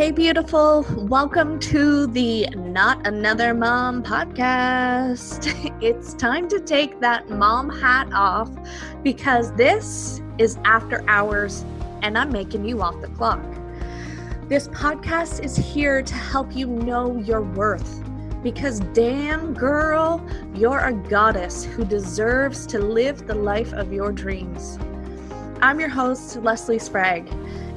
Hey, beautiful. Welcome to the Not Another Mom podcast. It's time to take that mom hat off because this is after hours and I'm making you off the clock. This podcast is here to help you know your worth because damn girl, you're a goddess who deserves to live the life of your dreams. I'm your host, Leslie Sprague,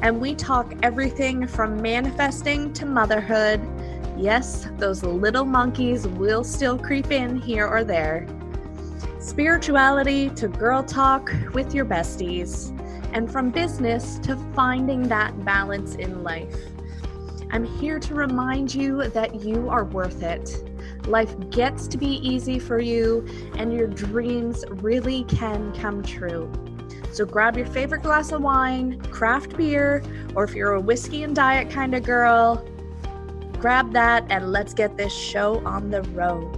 and we talk everything from manifesting to motherhood. Yes, those little monkeys will still creep in here or there. Spirituality to girl talk with your besties, and from business to finding that balance in life. I'm here to remind you that you are worth it. Life gets to be easy for you, and your dreams really can come true. So grab your favorite glass of wine, craft beer, or if you're a whiskey and diet kind of girl, grab that and let's get this show on the road.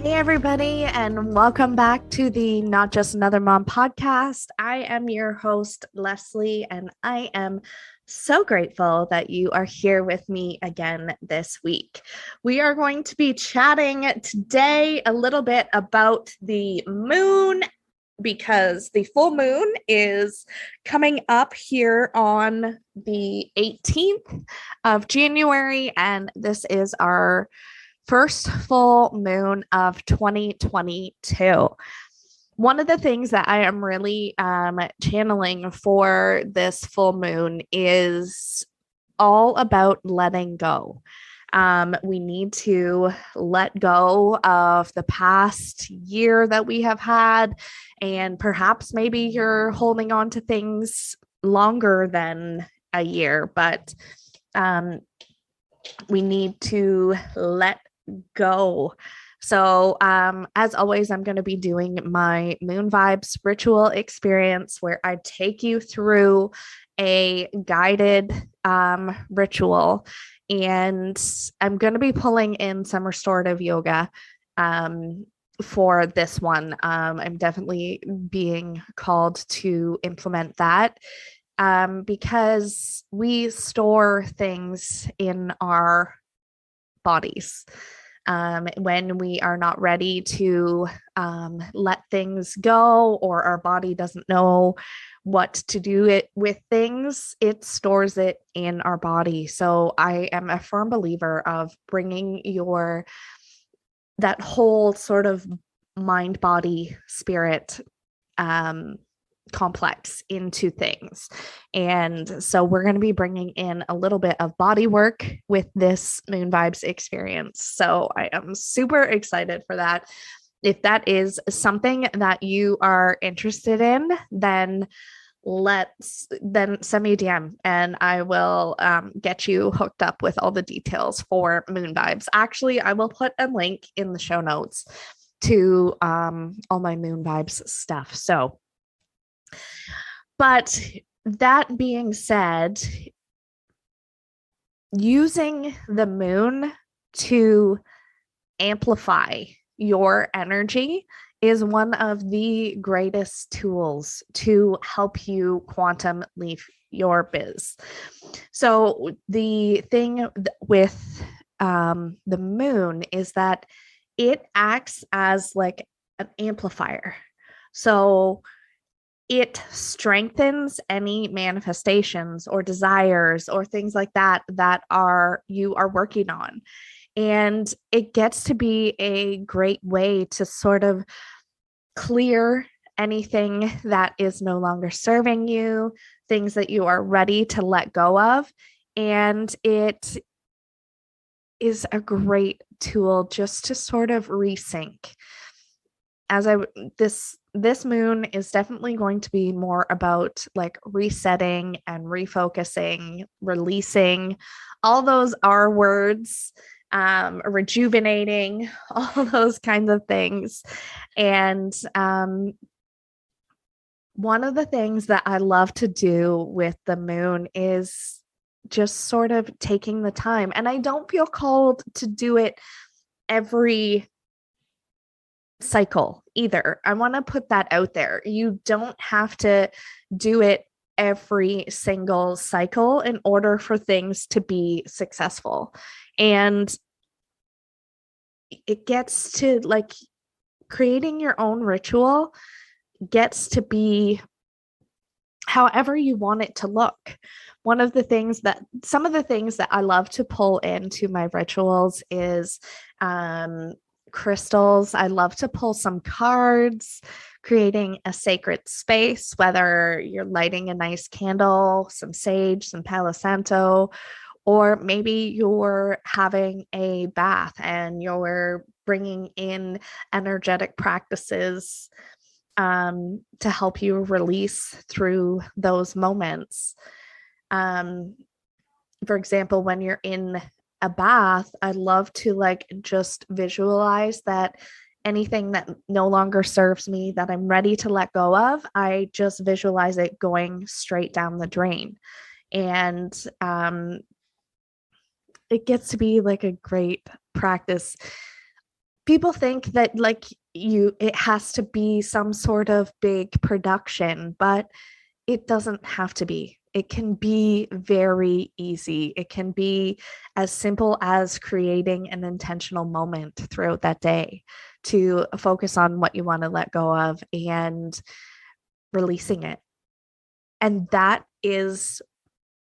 Hey everybody, and welcome back to the Not Just Another Mom podcast. I am your host, Leslie, and I am so grateful that you are here with me again this week. We are going to be chatting today a little bit about the moon, because the full moon is coming up here on the 18th of January, and this is our first full moon of 2022. One of the things that I am really channeling for this full moon is all about letting go. We need to let go of the past year that we have had, and perhaps maybe you're holding on to things longer than a year, but we need to let go. So as always, I'm going to be doing my Moon Vibes ritual experience where I take you through a guided ritual. And I'm going to be pulling in some restorative yoga for this one. I'm definitely being called to implement that because we store things in our bodies. When we are not ready to let things go, or our body doesn't know what to do it with things, it stores it in our body. So I am a firm believer of bringing that whole sort of mind, body, spirit complex into things. And so we're going to be bringing in a little bit of body work with this Moon Vibes experience. So I am super excited for that. If that is something that you are interested in, then send me a DM and I will get you hooked up with all the details for Moon Vibes. Actually, I will put a link in the show notes to all my Moon Vibes stuff. So, but that being said, using the moon to amplify your energy is one of the greatest tools to help you quantum leap your biz. So the thing with the moon is that it acts as like an amplifier. So it strengthens any manifestations or desires or things like that you are working on. And it gets to be a great way to sort of clear anything that is no longer serving you, things that you are ready to let go of. And it is a great tool just to sort of resync. This moon is definitely going to be more about like resetting and refocusing, releasing, all those R words, rejuvenating, all those kinds of things. And one of the things that I love to do with the moon is just sort of taking the time. And I don't feel called to do it every cycle either. I want to put that out there. You don't have to do it every single cycle in order for things to be successful. And it gets to like creating your own ritual gets to be however you want it to look. Some of the things that I love to pull into my rituals is crystals. I love to pull some cards, creating a sacred space, whether you're lighting a nice candle, some sage, some Palo Santo, or maybe you're having a bath and you're bringing in energetic practices to help you release through those moments. For example, when you're in a bath, I love to like just visualize that anything that no longer serves me that I'm ready to let go of, I just visualize it going straight down the drain. And it gets to be like a great practice. People think that like it has to be some sort of big production, but it doesn't have to be. It can be very easy. It can be as simple as creating an intentional moment throughout that day to focus on what you want to let go of and releasing it. And that is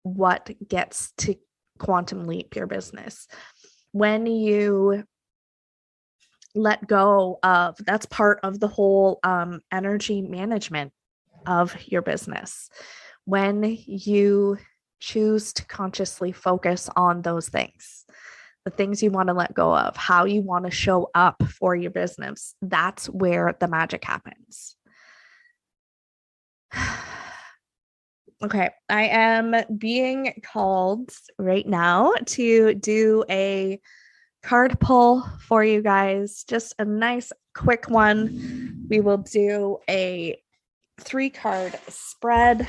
what gets to quantum leap your business. When you let go of, that's part of the whole energy management of your business. When you choose to consciously focus on those things, the things you want to let go of, how you want to show up for your business, that's where the magic happens. Okay, I am being called right now to do a card pull for you guys, just a nice quick one. We will do a 3-card spread.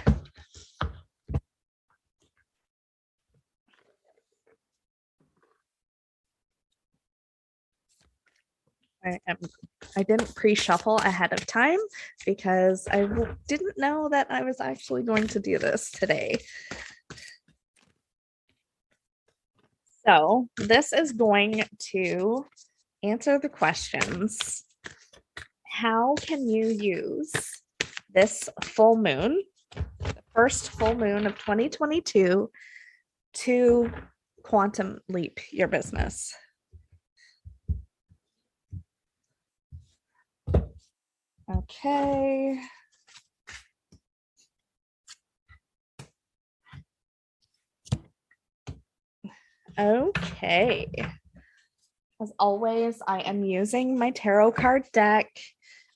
I didn't pre-shuffle ahead of time because I didn't know that I was actually going to do this today. So this is going to answer the questions. How can you use this full moon, the first full moon of 2022, to quantum leap your business? Okay. Okay. As always, I am using my tarot card deck.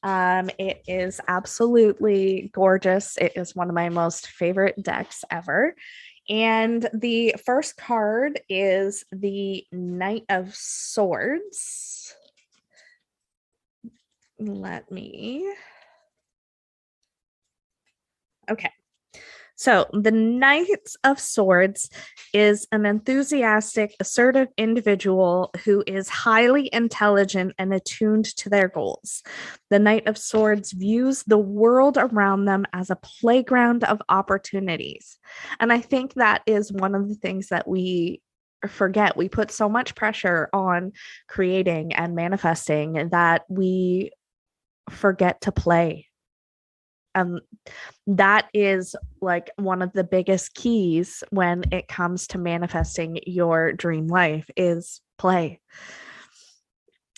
It is absolutely gorgeous. It is one of my most favorite decks ever. And the first card is the Knight of Swords. Okay. So the Knight of Swords is an enthusiastic, assertive individual who is highly intelligent and attuned to their goals. The Knight of Swords views the world around them as a playground of opportunities. And I think that is one of the things that we forget. We put so much pressure on creating and manifesting that we forget to play. That is like one of the biggest keys when it comes to manifesting your dream life is play.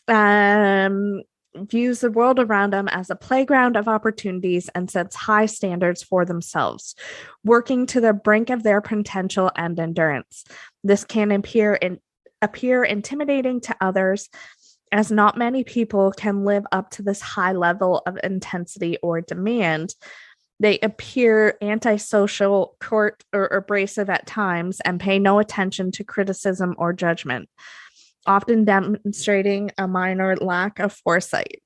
Views the world around them as a playground of opportunities and sets high standards for themselves, working to the brink of their potential and endurance. This can appear intimidating to others, as not many people can live up to this high level of intensity or demand. They appear antisocial, curt, or abrasive at times and pay no attention to criticism or judgment, often demonstrating a minor lack of foresight,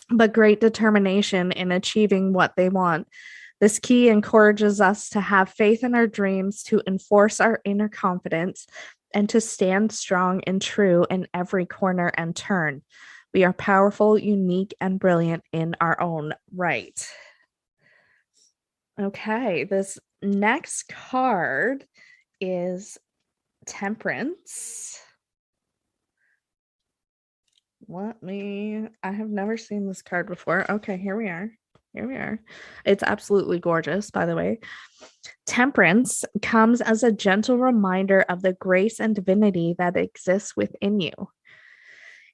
but great determination in achieving what they want. This key encourages us to have faith in our dreams, to enforce our inner confidence, and to stand strong and true in every corner and turn. We are powerful, unique, and brilliant in our own right. Okay, this next card is Temperance. I have never seen this card before. Okay, here we are. Here we are. It's absolutely gorgeous, by the way. Temperance comes as a gentle reminder of the grace and divinity that exists within you.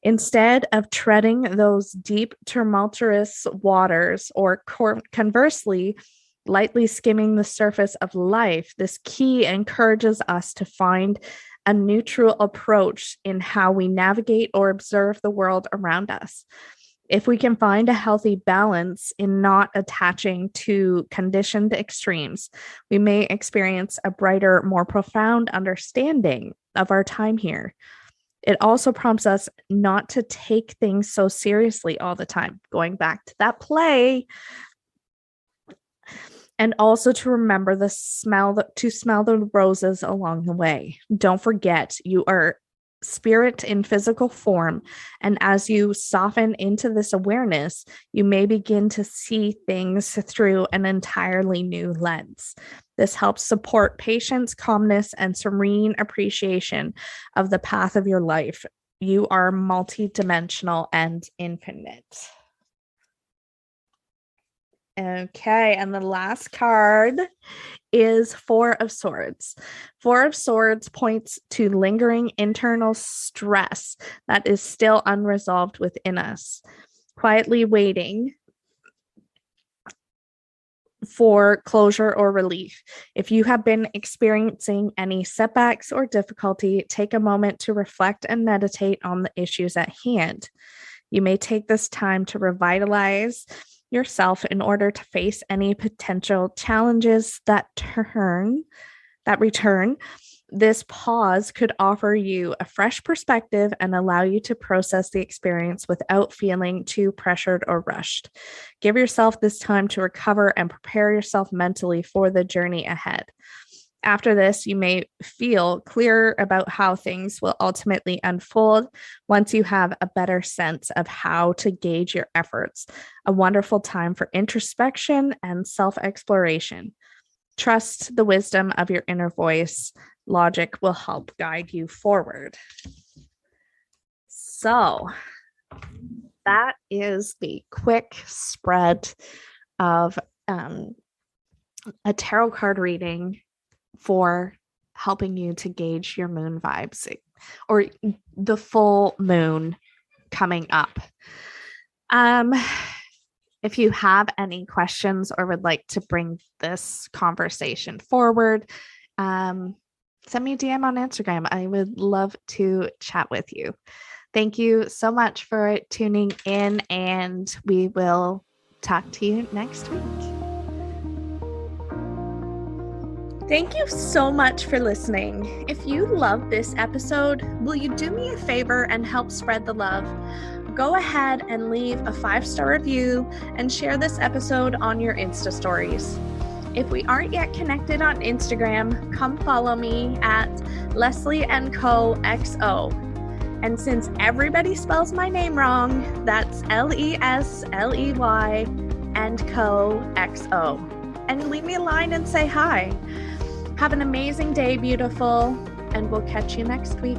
Instead of treading those deep, tumultuous waters, or conversely, lightly skimming the surface of life, this key encourages us to find a neutral approach in how we navigate or observe the world around us. If we can find a healthy balance in not attaching to conditioned extremes, we may experience a brighter, more profound understanding of our time here. It also prompts us not to take things so seriously all the time, going back to that play, and also to remember to smell the roses along the way. Don't forget, you are spirit in physical form, and as you soften into this awareness, you may begin to see things through an entirely new lens. This helps support patience, calmness, and serene appreciation of the path of your life. You are multidimensional and infinite. Okay, and the last card is Four of Swords. Four of Swords points to lingering internal stress that is still unresolved within us, quietly waiting for closure or relief. If you have been experiencing any setbacks or difficulty, take a moment to reflect and meditate on the issues at hand. You may take this time to revitalize yourself in order to face any potential challenges that return. This pause could offer you a fresh perspective and allow you to process the experience without feeling too pressured or rushed. Give yourself this time to recover and prepare yourself mentally for the journey ahead. After this, you may feel clearer about how things will ultimately unfold once you have a better sense of how to gauge your efforts. A wonderful time for introspection and self-exploration. Trust the wisdom of your inner voice. Logic will help guide you forward. So that is the quick spread of a tarot card reading for helping you to gauge your moon vibes or the full moon coming up. If you have any questions or would like to bring this conversation forward, send me a DM on Instagram. I would love to chat with you. Thank you so much for tuning in, and we will talk to you next week. Thank you so much for listening. If you love this episode, will you do me a favor and help spread the love? Go ahead and leave a 5-star review and share this episode on your Insta stories. If we aren't yet connected on Instagram, come follow me at Leslie & Co XO. And since everybody spells my name wrong, that's Lesley & Co XO. And leave me a line and say hi. Have an amazing day, beautiful, and we'll catch you next week.